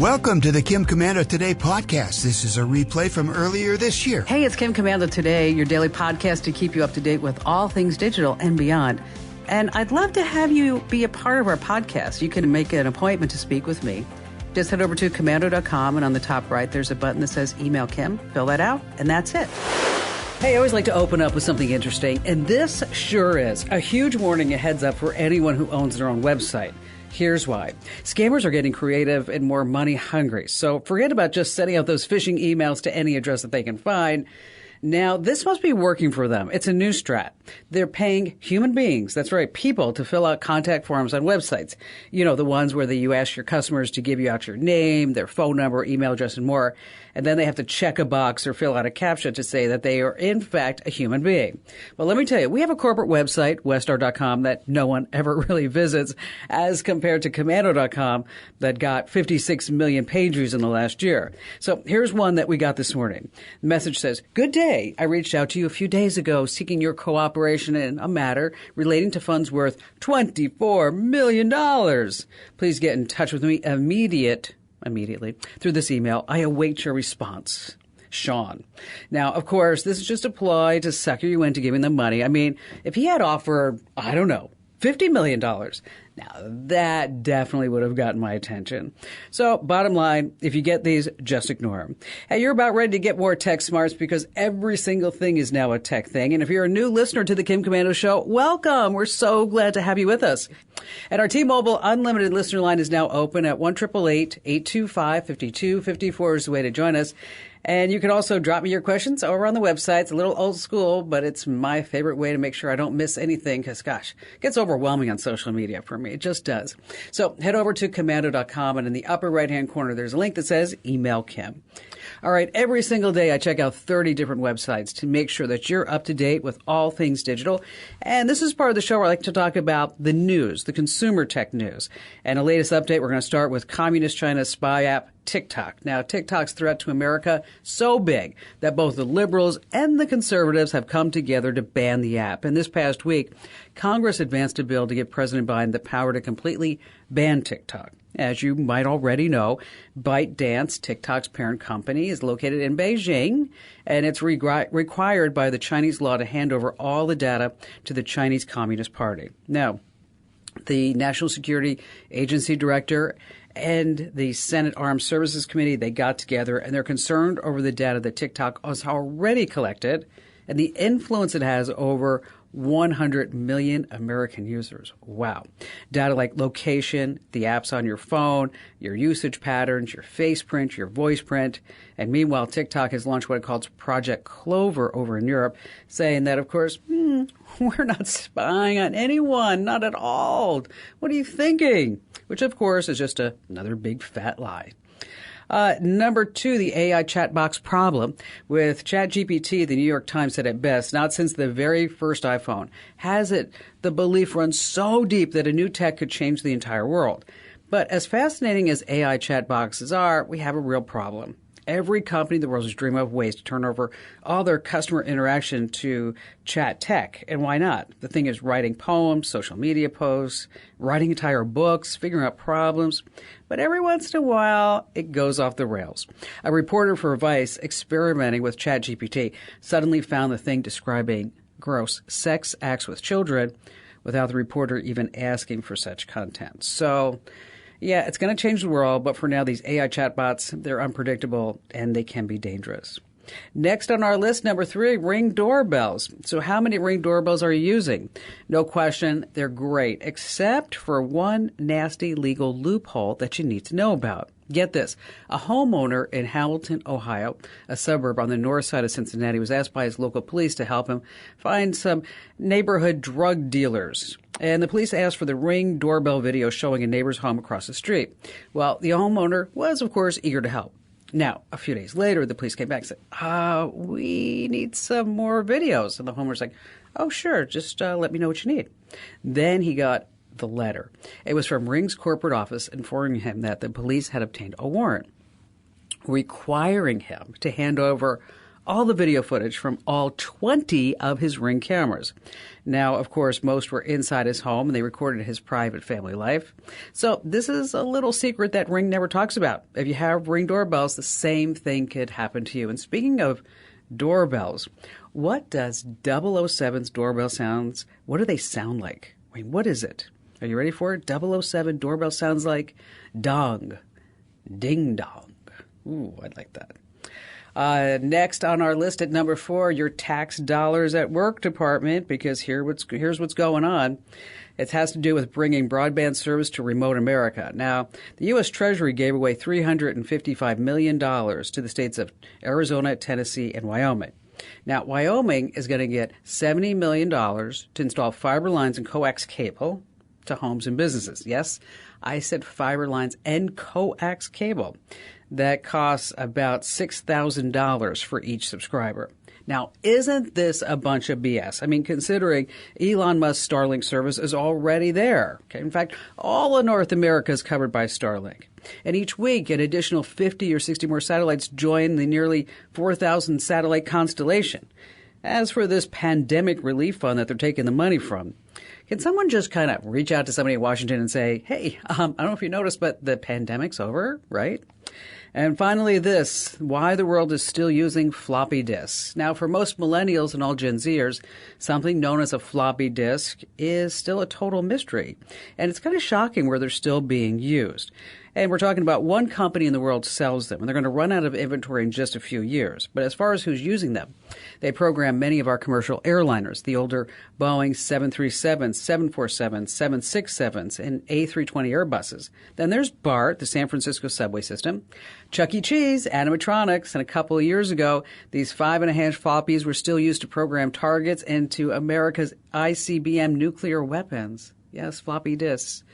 Welcome to the Kim Komando Today podcast. This is a replay from earlier this year. Hey, it's Kim Komando Today, your daily podcast to keep you up to date with all things digital and beyond. And I'd love to have you be a part of our podcast. You can make an appointment to speak with me. Just head over to komando.com, and on the top right, there's a button that says Email Kim. Fill that out, and that's it. Hey, I always like to open up with something interesting, and this sure is a huge warning, a heads up for anyone who owns their own website. Here's why. Scammers are getting creative and more money hungry. So forget about just sending out those phishing emails to any address that they can find. Now, this must be working for them. It's a new strat. They're paying human beings, that's right, people, to fill out contact forms on websites. You know, the ones where you ask your customers to give you out your name, their phone number, email address, and more. And then they have to check a box or fill out a captcha to say that they are, in fact, a human being. Well, let me tell you, we have a corporate website, westar.com, that no one ever really visits, as compared to commando.com that got 56 million page views in the last year. So here's one that we got this morning. The message says, "Good day. I reached out to you a few days ago seeking your cooperation in a matter relating to funds worth $24 million. Please get in touch with me immediately through this email. I await your response. Sean." Now, of course, this is just a ploy to sucker you into giving them money. I mean, if he had offered, I don't know, $50 million, now that definitely would have gotten my attention. So, bottom line, if you get these, just ignore them. Hey, you're about ready to get more tech smarts because every single thing is now a tech thing. And if you're a new listener to the Kim Komando Show, welcome. We're so glad to have you with us. And our T-Mobile Unlimited listener line is now open at 1-888-825-5254 is the way to join us. And you can also drop me your questions over on the website. It's a little old school, but it's my favorite way to make sure I don't miss anything because, gosh, it gets overwhelming on social media for me. It just does. So head over to komando.com, and in the upper right-hand corner, there's a link that says Email Kim. All right, every single day I check out 30 different websites to make sure that you're up to date with all things digital. And this is part of the show where I like to talk about the news, the consumer tech news. And the latest update, we're going to start with Communist China's spy app, TikTok. Now, TikTok's threat to America so big that both the liberals and the conservatives have come together to ban the app. And this past week, Congress advanced a bill to give President Biden the power to completely ban TikTok. As you might already know, ByteDance, TikTok's parent company, is located in Beijing, and it's required by the Chinese law to hand over all the data to the Chinese Communist Party. Now, the National Security Agency director and the Senate Armed Services Committee, they got together, and they're concerned over the data that TikTok has already collected and the influence it has over 100 million American users. Wow. Data like location, the apps on your phone, your usage patterns, your face print, your voice print. And meanwhile, TikTok has launched what it calls Project Clover over in Europe, saying that, of course, we're not spying on anyone, not at all. What are you thinking? Which, of course, is just another big fat lie. Number two, the AI chat box problem. With ChatGPT, the New York Times said it best, not since the very first iPhone has the belief run so deep that a new tech could change the entire world. But as fascinating as AI chat boxes are, we have a real problem. Every company in the world is dreaming of ways to turn over all their customer interaction to chat tech. And why not? The thing is writing poems, social media posts, writing entire books, figuring out problems. But every once in a while, it goes off the rails. A reporter for Vice experimenting with ChatGPT suddenly found the thing describing gross sex acts with children without the reporter even asking for such content. So, yeah, it's going to change the world, but for now, these AI chatbots, they're unpredictable and they can be dangerous. Next on our list, number 3, Ring doorbells. So how many Ring doorbells are you using? No question, they're great, except for one nasty legal loophole that you need to know about. Get this. A homeowner in Hamilton, Ohio, a suburb on the north side of Cincinnati, was asked by his local police to help him find some neighborhood drug dealers. And the police asked for the Ring doorbell video showing a neighbor's home across the street. Well, the homeowner was, of course, eager to help. Now, a few days later, the police came back and said, we need some more videos. And the homeowner's like, oh, sure, just let me know what you need. Then he got the letter. It was from Ring's corporate office informing him that the police had obtained a warrant requiring him to hand over all the video footage from all 20 of his Ring cameras. Now, of course, most were inside his home, and they recorded his private family life. So this is a little secret that Ring never talks about. If you have Ring doorbells, the same thing could happen to you. And speaking of doorbells, what does 007's doorbell sounds, what do they sound like? I mean, what is it? Are you ready for it? 007 doorbell sounds like dong, ding dong. Ooh, I'd like that. Next on our list at number 4, your tax dollars at work department, because here's what's going on. It has to do with bringing broadband service to remote America. Now, the U.S. Treasury gave away $355 million to the states of Arizona, Tennessee, and Wyoming. Now, Wyoming is going to get $70 million to install fiber lines and coax cable to homes and businesses. Yes, I said fiber lines and coax cable. That costs about $6,000 for each subscriber. Now, isn't this a bunch of BS? I mean, considering Elon Musk's Starlink service is already there. Okay? In fact, all of North America is covered by Starlink. And each week, an additional 50 or 60 more satellites join the nearly 4,000 satellite constellation. As for this pandemic relief fund that they're taking the money from, can someone just kind of reach out to somebody in Washington and say, hey, I don't know if you noticed, but the pandemic's over, right? And finally this, why the world is still using floppy disks. Now, for most millennials and all Gen Zers, something known as a floppy disk is still a total mystery. And it's kind of shocking where they're still being used. And we're talking about one company in the world sells them, and they're going to run out of inventory in just a few years. But as far as who's using them, they program many of our commercial airliners, the older Boeing 737s, 747s, 767s, and A320 Airbuses. Then there's BART, the San Francisco subway system, Chuck E. Cheese, animatronics, and a couple of years ago, these 5.5 floppies were still used to program targets into America's ICBM nuclear weapons. Yes, floppy disks.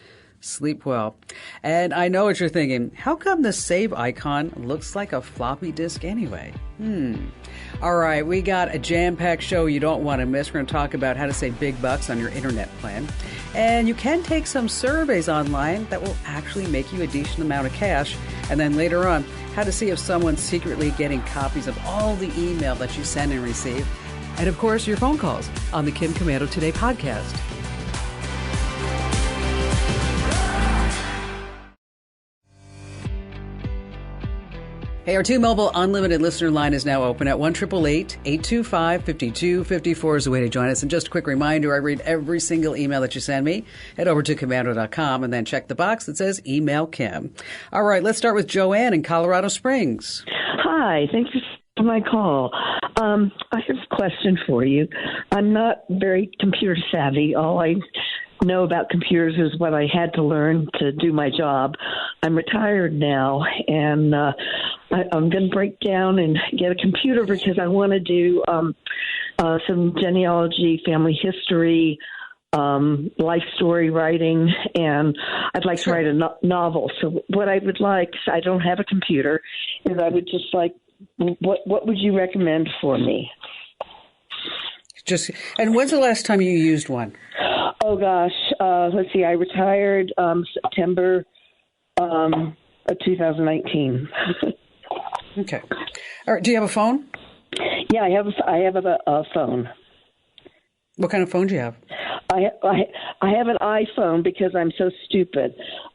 Sleep well. And I know what you're thinking. How come the save icon looks like a floppy disk anyway? All right, we got a jam-packed show you don't want to miss. We're going to talk about how to save big bucks on your internet plan. And you can take some surveys online that will actually make you a decent amount of cash. And then later on, how to see if someone's secretly getting copies of all the email that you send and receive. And of course, your phone calls on the Kim Komando Today podcast. Hey, our T-Mobile Unlimited listener line is now open at 1-888-825-5254 is the way to join us. And just a quick reminder, I read every single email that you send me. Head over to Komando.com and then check the box that says Email Kim. All right, let's start with Joanne in Colorado Springs. Hi, thank you for my call. I have a question for you. I'm not very computer savvy. All I know about computers is what I had to learn to do my job. I'm retired now, and I'm going to break down and get a computer because I want to do some genealogy, family history, life story writing, and I'd like to write a novel. So what I would like, I don't have a computer, is I would just like, what would you recommend for me? And when's the last time you used one? Oh, gosh. Let's see. I retired September of 2019. Okay. All right. Do you have a phone? Yeah, I have a phone. What kind of phone do you have? I have an iPhone because I'm so stupid.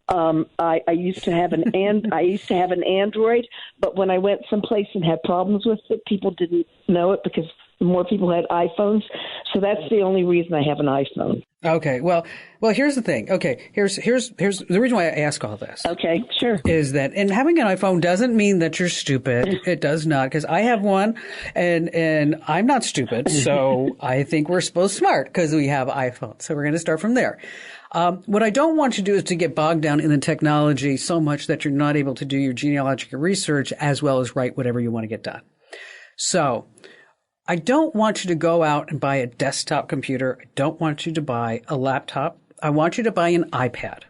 I used to have an Android, but when I went someplace and had problems with it, people didn't know it because more people had iPhones. So that's the only reason I have an iPhone. Okay. Well, here's the thing. Okay. Here's the reason why I ask all this. Okay. Sure. Is that, and having an iPhone doesn't mean that you're stupid. It does not, because I have one and I'm not stupid. So I think we're both smart because we have iPhones. So we're going to start from there. What I don't want you to do is to get bogged down in the technology so much that you're not able to do your genealogical research as well as write whatever you want to get done. So I don't want you to go out and buy a desktop computer. I don't want you to buy a laptop. I want you to buy an iPad.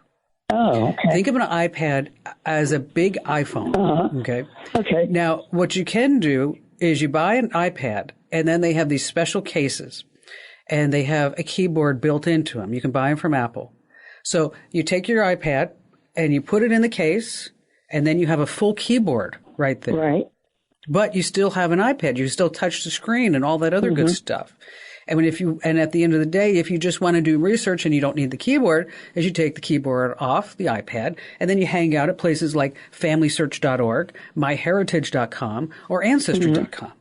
Oh, okay. Think of an iPad as a big iPhone. Uh-huh. Okay. Okay. Now, what you can do is you buy an iPad, and then they have these special cases, and they have a keyboard built into them. You can buy them from Apple. So you take your iPad, and you put it in the case, and then you have a full keyboard right there. Right. but you still have an iPad. You still touch the screen and all that other good stuff. And and at the end of the day, if you just want to do research and you don't need the keyboard, is you take the keyboard off the iPad and then you hang out at places like FamilySearch.org, MyHeritage.com, or Ancestry.com.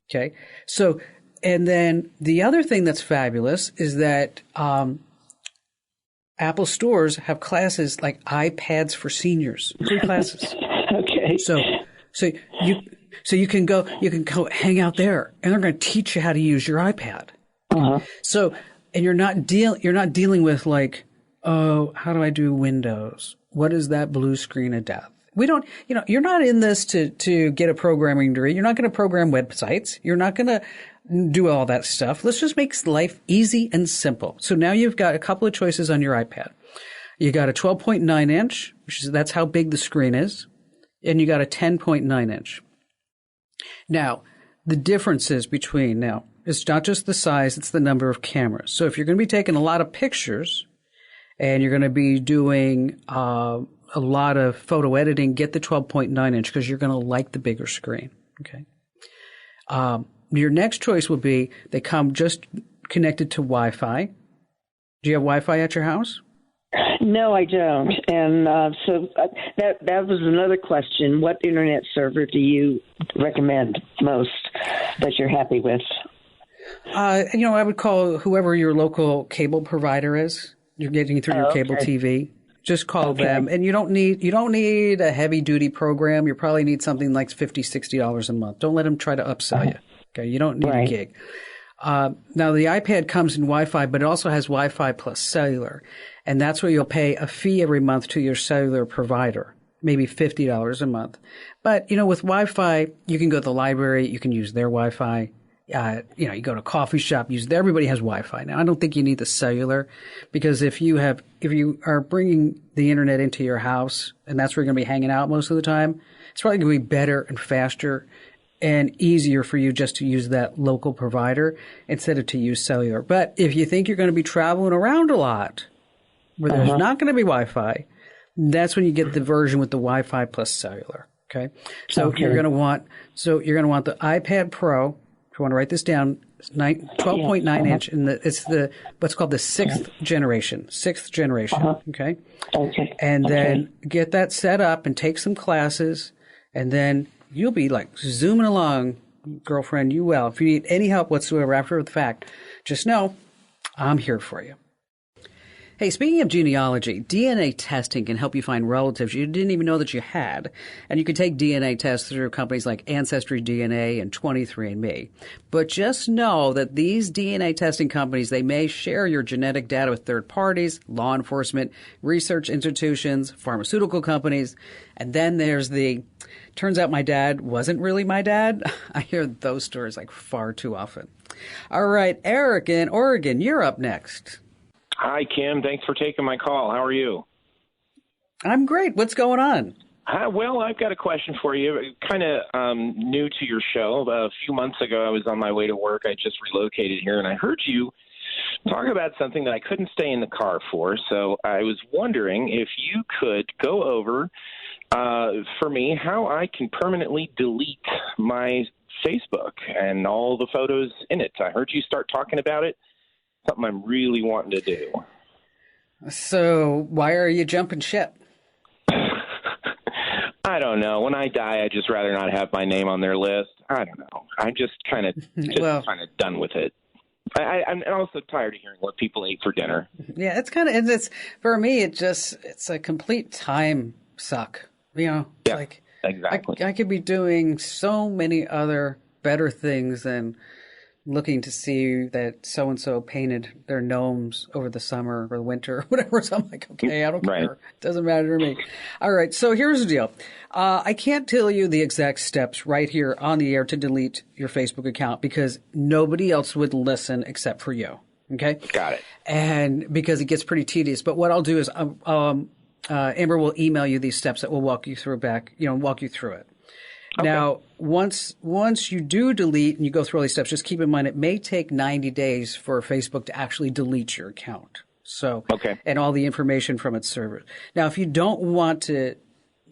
Okay. So, and then the other thing that's fabulous is that, Apple stores have classes like iPads for seniors, free classes. Okay. So you can go hang out there, and they're going to teach you how to use your iPad. So, and you're not dealing with like, oh, how do I do Windows? What is that blue screen of death? We don't, you're not in this to get a programming degree. You're not going to program websites. You're not going to do all that stuff. Let's just make life easy and simple. So now you've got a couple of choices on your iPad. You got a 12.9 inch, that's how big the screen is, and you got a 10.9 inch. Now, the differences it's not just the size, it's the number of cameras. So if you're going to be taking a lot of pictures and you're going to be doing a lot of photo editing, get the 12.9 inch because you're going to like the bigger screen. Okay. Your next choice will be they come just connected to Wi-Fi. Do you have Wi-Fi at your house? No, I don't. And so that was another question. What internet server do you recommend most that you're happy with? I would call whoever your local cable provider is. You're getting through your cable TV. Just call them. And you don't need a heavy duty program. You probably need something like $50, $60 a month. Don't let them try to upsell you. Okay. You don't need a gig. Now the iPad comes in Wi-Fi, but it also has Wi-Fi plus cellular. And that's where you'll pay a fee every month to your cellular provider, maybe $50 a month. But, with Wi-Fi, you can go to the library, you can use their Wi-Fi. You go to a coffee shop, everybody has Wi-Fi now. I don't think you need the cellular because if you are bringing the internet into your house and that's where you're going to be hanging out most of the time, it's probably going to be better and faster and easier for you just to use that local provider instead of to use cellular. But if you think you're going to be traveling around a lot where there's not going to be Wi-Fi, that's when you get the version with the Wi-Fi plus cellular. Okay. So you're going to want the iPad Pro. If you want to write this down, 12.9 inch, and it's what's called the sixth generation. Okay. Okay. And then get that set up and take some classes, and then you'll be like zooming along, girlfriend. You will. If you need any help whatsoever after the fact, just know I'm here for you. Hey, speaking of genealogy, DNA testing can help you find relatives you didn't even know that you had. And you can take DNA tests through companies like Ancestry DNA and 23andMe. But just know that these DNA testing companies, they may share your genetic data with third parties, law enforcement, research institutions, pharmaceutical companies. And then there's turns out my dad wasn't really my dad. I hear those stories like far too often. All right, Eric in Oregon, you're up next. Hi, Kim. Thanks for taking my call. How are you? I'm great. What's going on? Well, I've got a question for you. Kind of new to your show. A few months ago, I was on my way to work. I just relocated here, and I heard you talk about something that I couldn't stay in the car for. So I was wondering if you could go over for me how I can permanently delete my Facebook and all the photos in it. I heard you start talking about it. Something I'm really wanting to do. So why are you jumping ship? I don't know. When I die, I'd just rather not have my name on their list. I don't know. I'm just kind of done with it. I'm also tired of hearing what people ate for dinner. Yeah, it's for me. It's a complete time suck. Yeah, exactly. I could be doing so many other better things than looking to see that so-and-so painted their gnomes over the summer or the winter or whatever. So I'm like, okay, I don't care. It doesn't matter to me. All right. So here's the deal. I can't tell you the exact steps right here on the air to delete your Facebook account because nobody else would listen except for you. Okay. Got it. And because it gets pretty tedious. But what I'll do is, Amber will email you these steps that will walk you through it. Okay. Now, once you do delete and you go through all these steps, just keep in mind it may take 90 days for Facebook to actually delete your account. So, and all the information from its server. Now, if you don't want to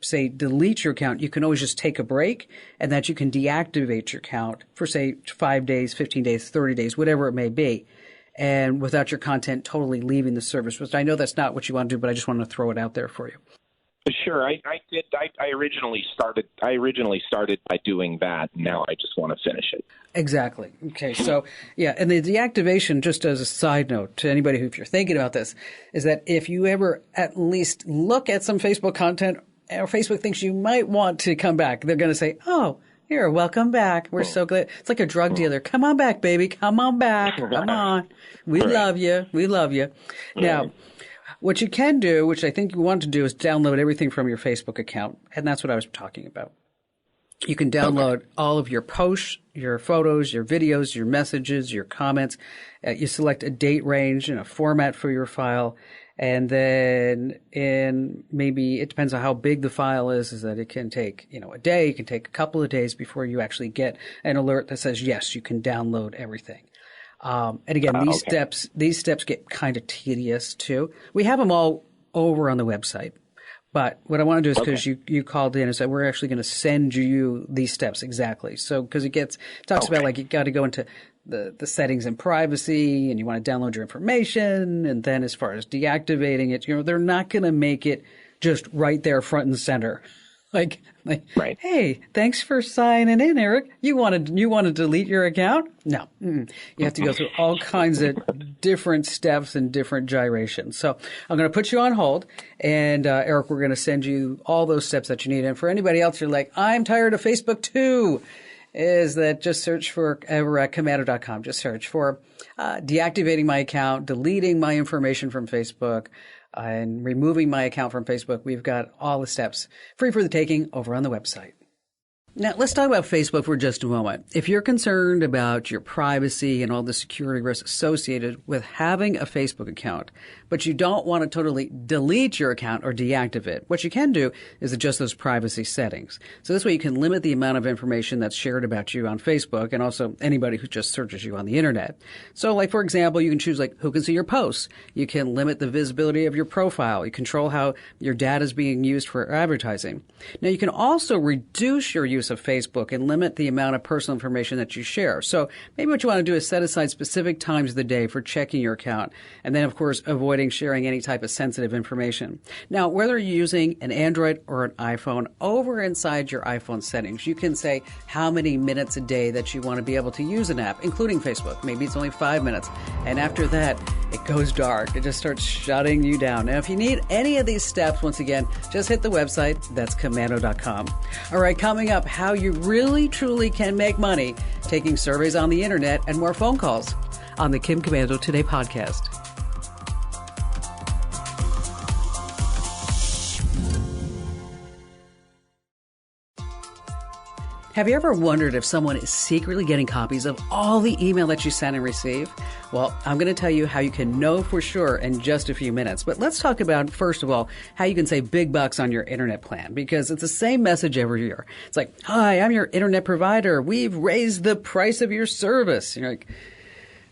say, delete your account, you can always just take a break, and that you can deactivate your account for, say, 5 days, 15 days, 30 days, whatever it may be, and without your content totally leaving the service. Which I know that's not what you want to do, but I just wanted to throw it out there for you. Sure, I did. I originally started by doing that. Now I just want to finish it. Exactly. Okay. So yeah, and the deactivation, just as a side note to anybody who, if you're thinking about this, is that if you ever at least look at some Facebook content, or Facebook thinks you might want to come back, they're going to say, "Oh, here, welcome back. We're so glad." It's like a drug dealer. Come on back, baby. Come on back. Come on. We love you. We love you. Now, what you can do, which I think you want to do, is download everything from your Facebook account. And that's what I was talking about. You can download all of your posts, your photos, your videos, your messages, your comments. You select a date range and a format for your file. And then maybe it depends on how big the file is that it can take, a day. It can take a couple of days before you actually get an alert that says, yes, you can download everything. And again, these steps get kind of tedious too. We have them all over on the website. But what I want to do is, because you called in and said, we're actually going to send you these steps exactly. So, because it talks about like you got to go into the settings and privacy, and you want to download your information. And then as far as deactivating it, they're not going to make it just right there front and center. Like, right. Hey, thanks for signing in, Eric. You want to delete your account? No. You have to go through all kinds of different steps and different gyrations. So I'm going to put you on hold, and Eric, we're going to send you all those steps that you need. And for anybody else, you're like, I'm tired of Facebook too, is that just search for over at Komando.com. Just search for deactivating my account, deleting my information from Facebook, and removing my account from Facebook. We've got all the steps free for the taking over on the website. Now, let's talk about Facebook for just a moment. If you're concerned about your privacy and all the security risks associated with having a Facebook account, but you don't want to totally delete your account or deactivate it, what you can do is adjust those privacy settings. So this way you can limit the amount of information that's shared about you on Facebook, and also anybody who just searches you on the internet. So like, for example, you can choose like who can see your posts. You can limit the visibility of your profile. You control how your data is being used for advertising. Now, you can also reduce your use of Facebook and limit the amount of personal information that you share. So maybe what you want to do is set aside specific times of the day for checking your account, and then, of course, avoiding sharing any type of sensitive information. Now, whether you're using an Android or an iPhone, over inside your iPhone settings, you can say how many minutes a day that you want to be able to use an app, including Facebook. Maybe it's only 5 minutes. And after that, it goes dark. It just starts shutting you down. Now, if you need any of these steps, once again, just hit the website. That's Komando.com. All right, coming up, how you really, truly can make money taking surveys on the internet and more phone calls on the Kim Komando Today podcast. Have you ever wondered if someone is secretly getting copies of all the email that you send and receive? Well, I'm going to tell you how you can know for sure in just a few minutes. But let's talk about, first of all, how you can save big bucks on your internet plan, because it's the same message every year. It's like, hi, I'm your internet provider. We've raised the price of your service. You're like,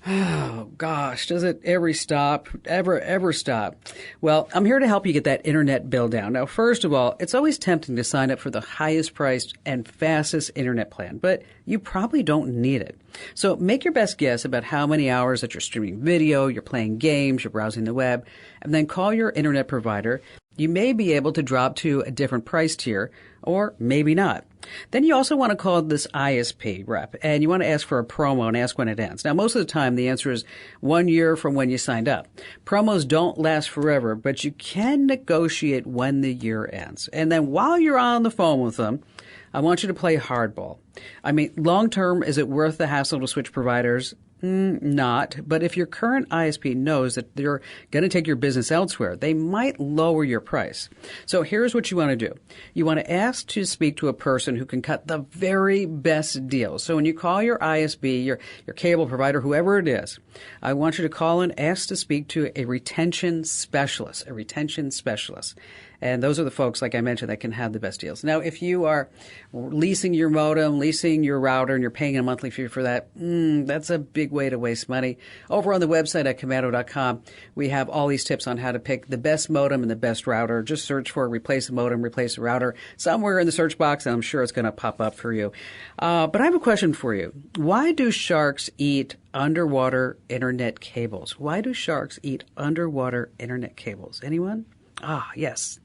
oh, gosh, does it ever stop? Ever stop? Well, I'm here to help you get that internet bill down. Now, first of all, it's always tempting to sign up for the highest priced and fastest internet plan, but you probably don't need it. So make your best guess about how many hours that you're streaming video, you're playing games, you're browsing the web, and then call your internet provider. You may be able to drop to a different price tier, or maybe not. Then you also want to call this ISP rep, and you want to ask for a promo and ask when it ends. Now, most of the time, the answer is 1 year from when you signed up. Promos don't last forever, but you can negotiate when the year ends. And then while you're on the phone with them, I want you to play hardball. I mean, long term, is it worth the hassle to switch providers? Not. But if your current ISP knows that they're going to take your business elsewhere, they might lower your price. So here's what you want to do. You want to ask to speak to a person who can cut the very best deal. So when you call your ISP, your cable provider, whoever it is, I want you to call and ask to speak to a retention specialist, And those are the folks, like I mentioned, that can have the best deals. Now, if you are leasing your modem, leasing your router, and you're paying a monthly fee for that, that's a big way to waste money. Over on the website at Komando.com, we have all these tips on how to pick the best modem and the best router. Just search for replace a modem, replace a router somewhere in the search box, and I'm sure it's going to pop up for you. But I have a question for you. Why do sharks eat underwater internet cables? Why do sharks eat underwater internet cables? Anyone? Ah, yes.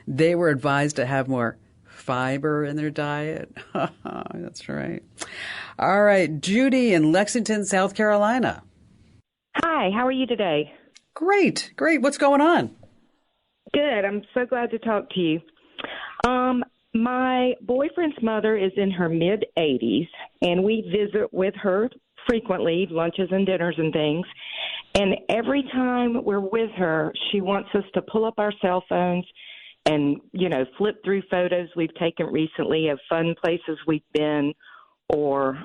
They were advised to have more fiber in their diet. That's right. All right. Judy in Lexington, South Carolina. Hi, how are you today? Great. What's going on? Good. I'm so glad to talk to you. My boyfriend's mother is in her mid-80s, and we visit with her frequently, lunches and dinners and things. And every time we're with her, she wants us to pull up our cell phones and, flip through photos we've taken recently of fun places we've been, or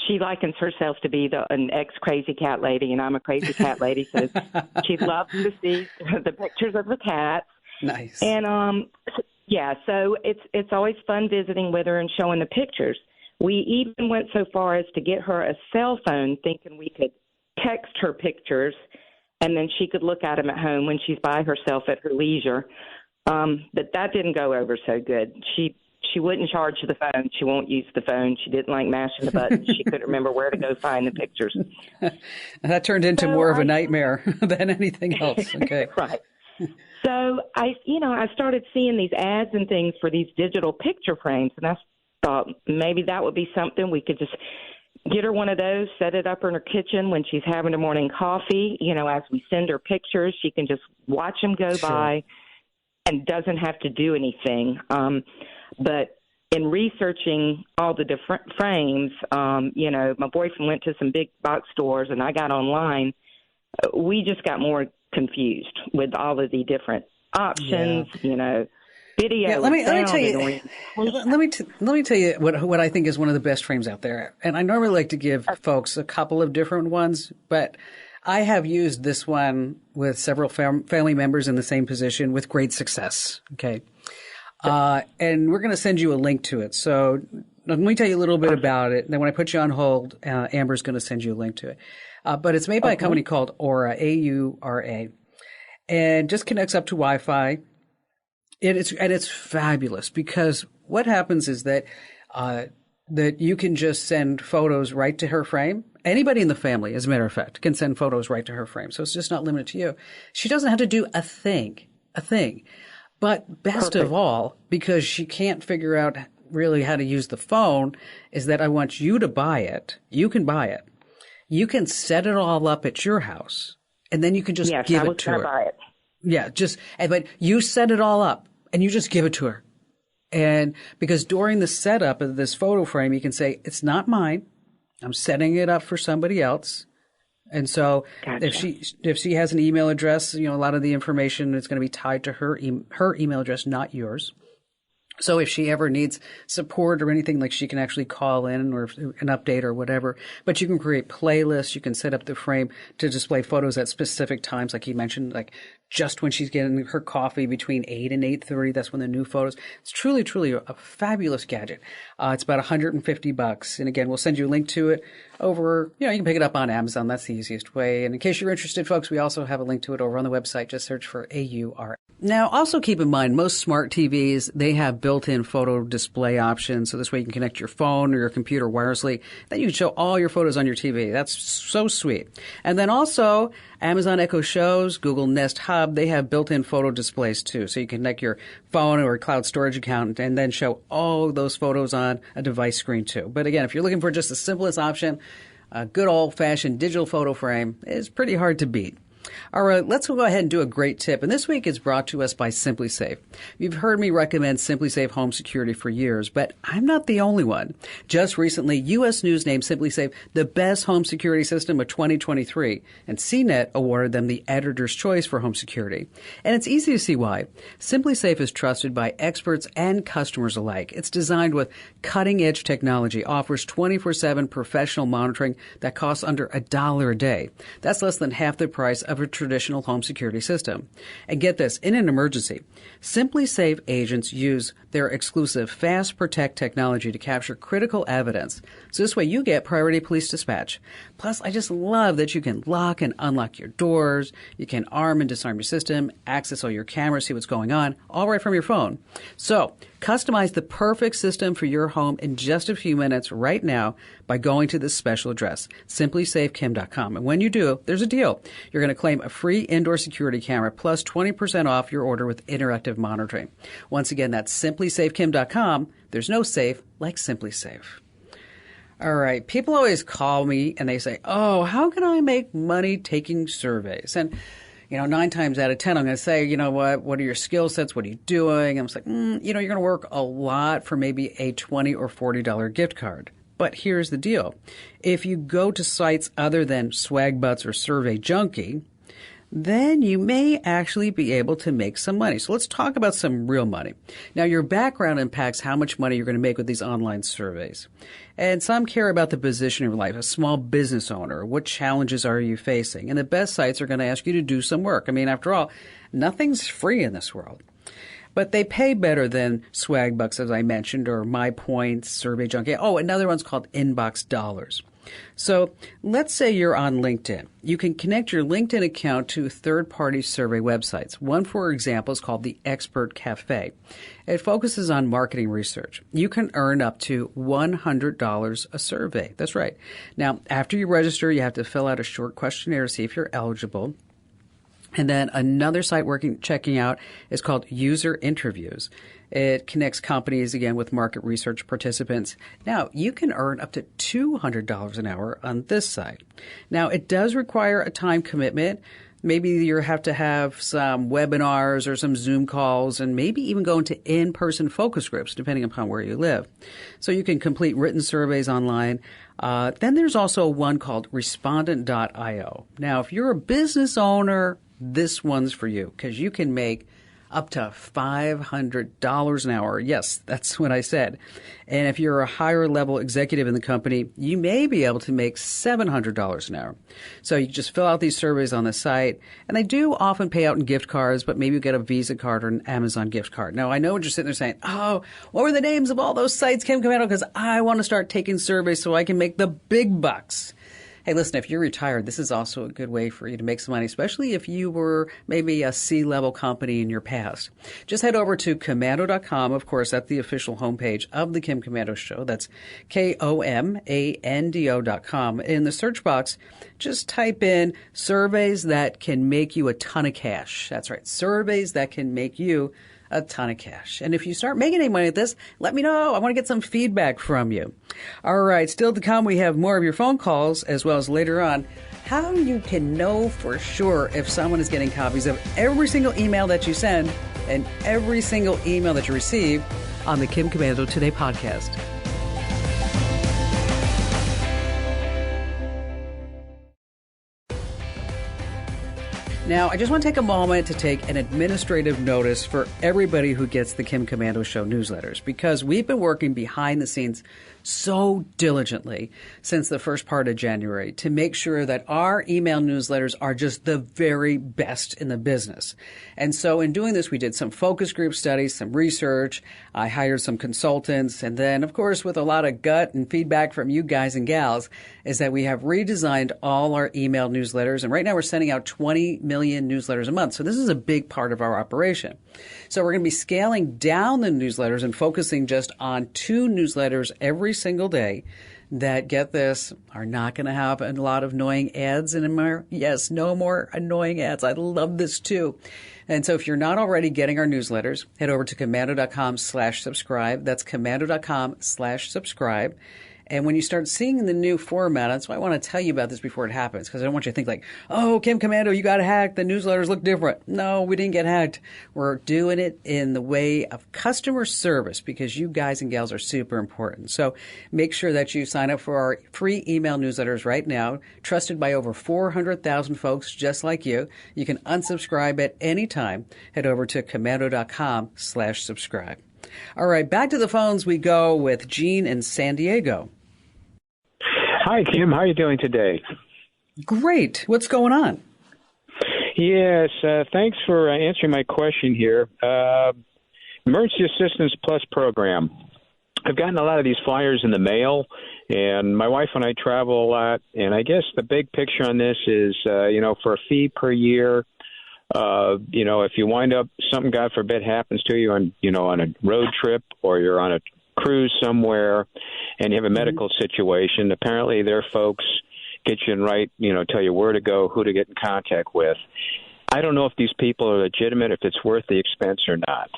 she likens herself to be an ex-crazy cat lady, and I'm a crazy cat lady, so she loves to see the pictures of the cats. Nice. And, so it's always fun visiting with her and showing the pictures. We even went so far as to get her a cell phone, thinking we could text her pictures, and then she could look at them at home when she's by herself at her leisure. But that didn't go over so good. She wouldn't charge the phone. She won't use the phone. She didn't like mashing the buttons. She couldn't remember where to go find the pictures. That turned into more of a nightmare than anything else. Okay. Right. So I started seeing these ads and things for these digital picture frames, and I thought maybe that would be something we could just get her one of those, set it up in her kitchen when she's having her morning coffee. As we send her pictures, she can just watch them go by and doesn't have to do anything. But in researching all the different frames, my boyfriend went to some big box stores and I got online. We just got more confused with all of the different options, video. Yeah, let me tell you. Let me tell you what I think is one of the best frames out there. And I normally like to give folks a couple of different ones, but I have used this one with several family members in the same position with great success. Okay. And we're going to send you a link to it. So let me tell you a little bit about it. Then when I put you on hold, Amber's going to send you a link to it. But it's made by a company called Aura, A-U-R-A, and just connects up to Wi-Fi. It's fabulous because what happens is that you can just send photos right to her frame. Anybody in the family, as a matter of fact, can send photos right to her frame. So it's just not limited to you. She doesn't have to do a thing. But best of all, because she can't figure out really how to use the phone, is that I want you to buy it. You can buy it. You can set it all up at your house, and then you can just give it to her. Buy it. Yeah, but you set it all up, and you just give it to her. And because during the setup of this photo frame, you can say, it's not mine. I'm setting it up for somebody else. And so if she has an email address, a lot of the information is going to be tied to her email address, not yours. So if she ever needs support or anything, like she can actually call in or an update or whatever. But you can create playlists. You can set up the frame to display photos at specific times, like you mentioned, like just when she's getting her coffee between 8 and 8:30. That's when the new photos. It's truly, truly a fabulous gadget. It's about $150. And again, we'll send you a link to it over, you can pick it up on Amazon. That's the easiest way. And in case you're interested, folks, we also have a link to it over on the website. Just search for AUR. Now, also keep in mind, most smart TVs, they have built-in photo display options. So this way you can connect your phone or your computer wirelessly. Then you can show all your photos on your TV. That's so sweet. And then also, Amazon Echo Shows, Google Nest Hub, they have built-in photo displays too. So you can connect your phone or cloud storage account and then show all those photos on a device screen too. But again, if you're looking for just the simplest option, a good old-fashioned digital photo frame is pretty hard to beat. All right, let's go ahead and do a great tip. And this week is brought to us by SimpliSafe. You've heard me recommend SimpliSafe home security for years, but I'm not the only one. Just recently, U.S. News named SimpliSafe the best home security system of 2023, and CNET awarded them the editor's choice for home security. And it's easy to see why. SimpliSafe is trusted by experts and customers alike. It's designed with cutting-edge technology, offers 24/7 professional monitoring that costs under $1 a day. That's less than half the price of of a traditional home security system. And get this, in an emergency, Simply Safe agents use their exclusive Fast Protect technology to capture critical evidence. So this way you get priority police dispatch. Plus, I just love that you can lock and unlock your doors, you can arm and disarm your system, access all your cameras, see what's going on, all right from your phone. So, customize the perfect system for your home in just a few minutes right now by going to this special address, simplysafekim.com. And when you do, there's a deal. You're going to claim a free indoor security camera plus 20% off your order with interactive monitoring. Once again, that's simplysafekim.com. There's no safe like Simply Safe. All right. People always call me and they say, oh, how can I make money taking surveys? And 9 times out of 10, I'm going to say, you know what are your skill sets? What are you doing? And I'm like, you're going to work a lot for maybe a $20 or $40 gift card. But here's the deal. If you go to sites other than Swagbutts or Survey Junkie, then you may actually be able to make some money. So let's talk about some real money. Now, your background impacts how much money you're going to make with these online surveys. And some care about the position in your life, a small business owner. What challenges are you facing? And the best sites are going to ask you to do some work. I mean, after all, nothing's free in this world. But they pay better than Swagbucks, as I mentioned, or MyPoint, Survey Junkie. Oh, another one's called Inbox Dollars. So let's say you're on LinkedIn. You can connect your LinkedIn account to third-party survey websites. One, for example, is called the Expert Cafe. It focuses on marketing research. You can earn up to $100 a survey. That's right. Now, after you register, you have to fill out a short questionnaire to see if you're eligible. And then another site checking out is called User Interviews. It connects companies, again, with market research participants. Now, you can earn up to $200 an hour on this site. Now, it does require a time commitment. Maybe you have to have some webinars or some Zoom calls and maybe even go into in-person focus groups, depending upon where you live. So you can complete written surveys online. Then there's also one called respondent.io. Now, if you're a business owner, this one's for you because you can make up to $500 an hour. Yes, that's what I said. And if you're a higher level executive in the company, you may be able to make $700 an hour. So you just fill out these surveys on the site. And they do often pay out in gift cards, but maybe you get a Visa card or an Amazon gift card. Now, I know what you're sitting there saying, oh, what were the names of all those sites, Kim Commando? Because I want to start taking surveys so I can make the big bucks. Hey, listen, if you're retired, this is also a good way for you to make some money, especially if you were maybe a C-level company in your past. Just head over to Komando.com. Of course, that's the official homepage of the Kim Komando Show. That's KOMANDO.com. In the search box, just type in surveys that can make you a ton of cash. That's right, surveys that can make you a ton of cash. And if you start making any money at this, let me know. I want to get some feedback from you. All right, still to come, we have more of your phone calls, as well as later on, how you can know for sure if someone is getting copies of every single email that you send and every single email that you receive on the Kim Komando Today podcast. Now, I just want to take a moment to take an administrative notice for everybody who gets the Kim Komando Show newsletters, because we've been working behind the scenes so diligently since the first part of January to make sure that our email newsletters are just the very best in the business. And so in doing this, we did some focus group studies, some research. I hired some consultants. And then, of course, with a lot of gut and feedback from you guys and gals, is that we have redesigned all our email newsletters. And right now we're sending out 20 million newsletters a month. So this is a big part of our operation. So we're going to be scaling down the newsletters and focusing just on 2 newsletters every single day that, get this, are not going to have a lot of annoying ads anymore. Yes, no more annoying ads. I love this too. And so if you're not already getting our newsletters, head over to Komando.com/subscribe. That's Komando.com/subscribe. And when you start seeing the new format, that's why I want to tell you about this before it happens, because I don't want you to think like, oh, Kim Komando, you got hacked. The newsletters look different. No, we didn't get hacked. We're doing it in the way of customer service because you guys and gals are super important. So make sure that you sign up for our free email newsletters right now, trusted by over 400,000 folks just like you. You can unsubscribe at any time. Head over to Komando.com/subscribe. All right, back to the phones we go with Gene in San Diego. Hi, Kim. How are you doing today? Great. What's going on? Yes, thanks for answering my question here. Emergency Assistance Plus program. I've gotten a lot of these flyers in the mail, and my wife and I travel a lot, and I guess the big picture on this is, for a fee per year, if you wind up, something, God forbid, happens to you on a road trip or you're on a cruise somewhere and you have a medical situation, apparently their folks get you in right, tell you where to go, who to get in contact with. I don't know if these people are legitimate, if it's worth the expense or not.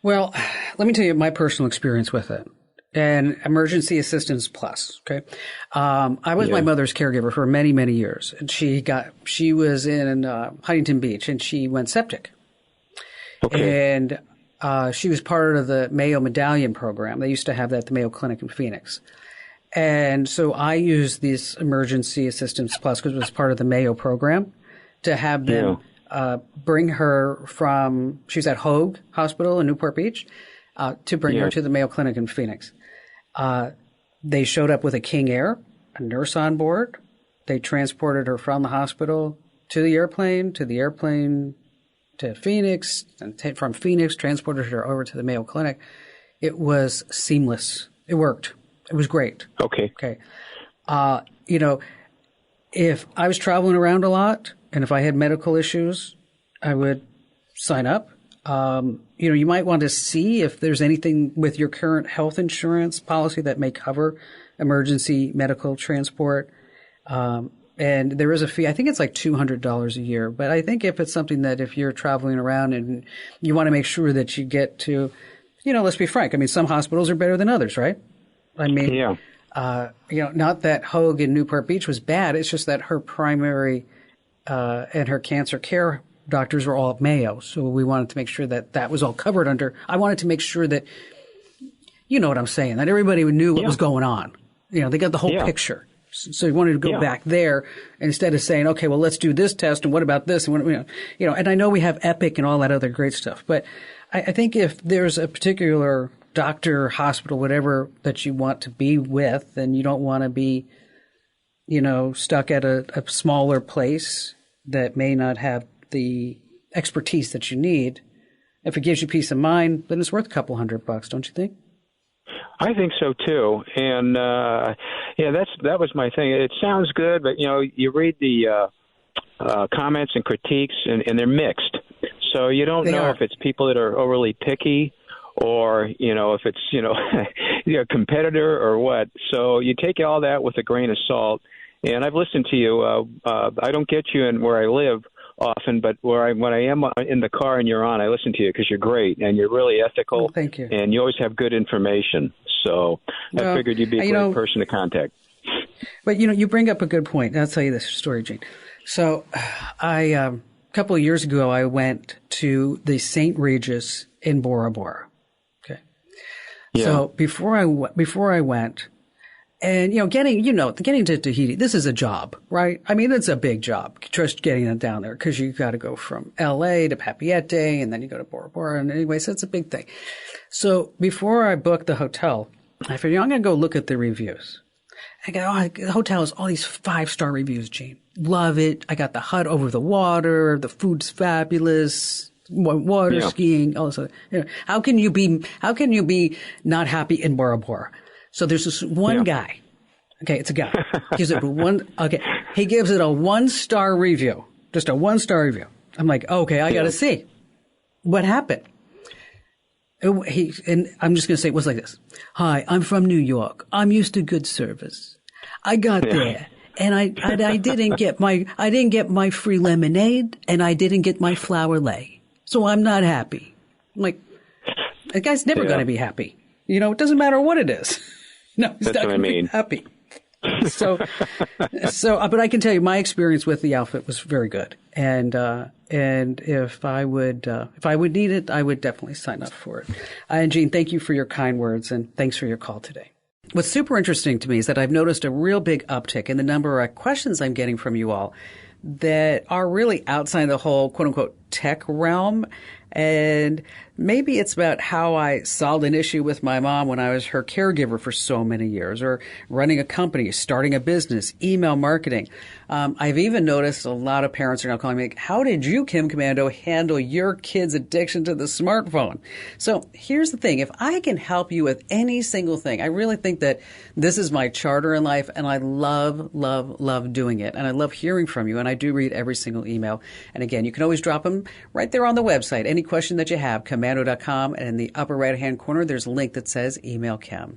Well, let me tell you my personal experience with it. And Emergency Assistance Plus. Okay. I was my mother's caregiver for many, many years. And she was in Huntington Beach and she went septic. Okay. And she was part of the Mayo Medallion program. They used to have that at the Mayo Clinic in Phoenix. And so I used this Emergency Assistance Plus because it was part of the Mayo program to have them bring her from, she was at Hoag Hospital in Newport Beach, to bring her to the Mayo Clinic in Phoenix. They showed up with a King Air, a nurse on board. They transported her from the hospital to the airplane to Phoenix, and from Phoenix transported her over to the Mayo Clinic. It was seamless. It worked. It was great. Okay. If I was traveling around a lot and if I had medical issues, I would sign up. You might want to see if there's anything with your current health insurance policy that may cover emergency medical transport. And there is a fee. I think it's like $200 a year. But I think if it's something that if you're traveling around and you want to make sure that you get to, let's be frank. I mean, some hospitals are better than others, right? I mean, not that Hoag in Newport Beach was bad. It's just that her primary and her cancer care doctors were all at Mayo. So we wanted to make sure that that was all covered under. I wanted to make sure that, you know what I'm saying, that everybody knew what was going on. They got the whole picture. So we wanted to go back there instead of saying, okay, well, let's do this test. And what about this? And and I know we have Epic and all that other great stuff. But I think if there's a particular doctor, hospital, whatever that you want to be with, and you don't want to be, stuck at a smaller place that may not have the expertise that you need, if it gives you peace of mind, then it's worth a couple $100, don't you think? I think so too, and that was my thing. It sounds good, but you read the comments and critiques, and they're mixed. So you don't know if it's people that are overly picky, or if it's a competitor or what. So you take all that with a grain of salt. And I've listened to you. I don't get you in where I live often, but when I am in the car and you're on, I listen to you because you're great and you're really ethical. Oh, thank you. And you always have good information. So I figured you'd be a great person to contact. But you bring up a good point. I'll tell you this story, Gene. So a couple of years ago, I went to the St. Regis in Bora Bora. Okay. Yeah. So before I went. And, getting to Tahiti, this is a job, right? I mean, it's a big job, just getting it down there, because you got to go from L.A. to Papeete, and then you go to Bora Bora. And anyway, so it's a big thing. So before I booked the hotel, I figured, I'm going to go look at the reviews. I go, the hotel has all these 5-star reviews, Gene. Love it. I got the hut over the water. The food's fabulous. Water skiing. All this other, how can you be not happy in Bora Bora? So there's this one guy. Okay, it's a guy. Gives it he gives it a 1-star review. Just a 1-star review. I'm like, okay, I got to see what happened. And I'm just going to say it was like this. Hi, I'm from New York. I'm used to good service. I got there and I didn't get my free lemonade and I didn't get my flower lei. So I'm not happy. I'm like, that guy's never going to be happy. It doesn't matter what it is. No, he's not going to be happy. So, but I can tell you my experience with the outfit was very good. And if I would need it, I would definitely sign up for it. And Gene, thank you for your kind words and thanks for your call today. What's super interesting to me is that I've noticed a real big uptick in the number of questions I'm getting from you all that are really outside the whole quote unquote tech realm. And maybe it's about how I solved an issue with my mom when I was her caregiver for so many years, or running a company, starting a business, email marketing. I've even noticed a lot of parents are now calling me, how did you, Kim Komando, handle your kid's addiction to the smartphone? So here's the thing. If I can help you with any single thing, I really think that this is my charter in life, and I love, love, love doing it. And I love hearing from you, and I do read every single email. And again, you can always drop them right there on the website. Any question that you have, komando.com, and in the upper right-hand corner, there's a link that says Email Kim.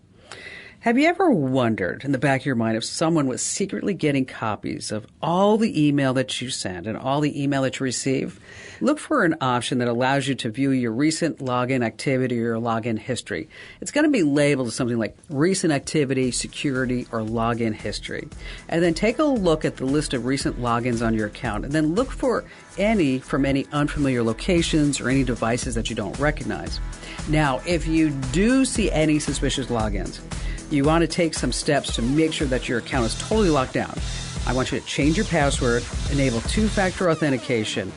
Have you ever wondered in the back of your mind if someone was secretly getting copies of all the email that you send and all the email that you receive? Look for an option that allows you to view your recent login activity or login history. It's going to be labeled as something like recent activity, security, or login history. And then take a look at the list of recent logins on your account, and then look for any from any unfamiliar locations or any devices that you don't recognize. Now, if you do see any suspicious logins, you want to take some steps to make sure that your account is totally locked down. I want you to change your password, enable two-factor authentication,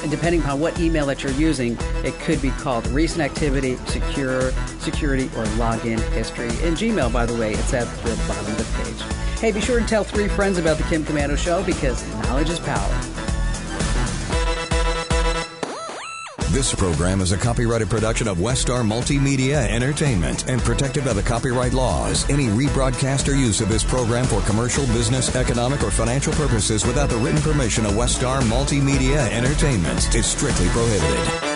and depending on what email that you're using, it could be called recent activity, security, or login history. In Gmail, by the way, it's at the bottom of the page. Hey, be sure to tell 3 friends about the Kim Komando Show, because knowledge is power. This program is a copyrighted production of Westar Multimedia Entertainment and protected by the copyright laws. Any rebroadcast or use of this program for commercial, business, economic, or financial purposes without the written permission of Westar Multimedia Entertainment is strictly prohibited.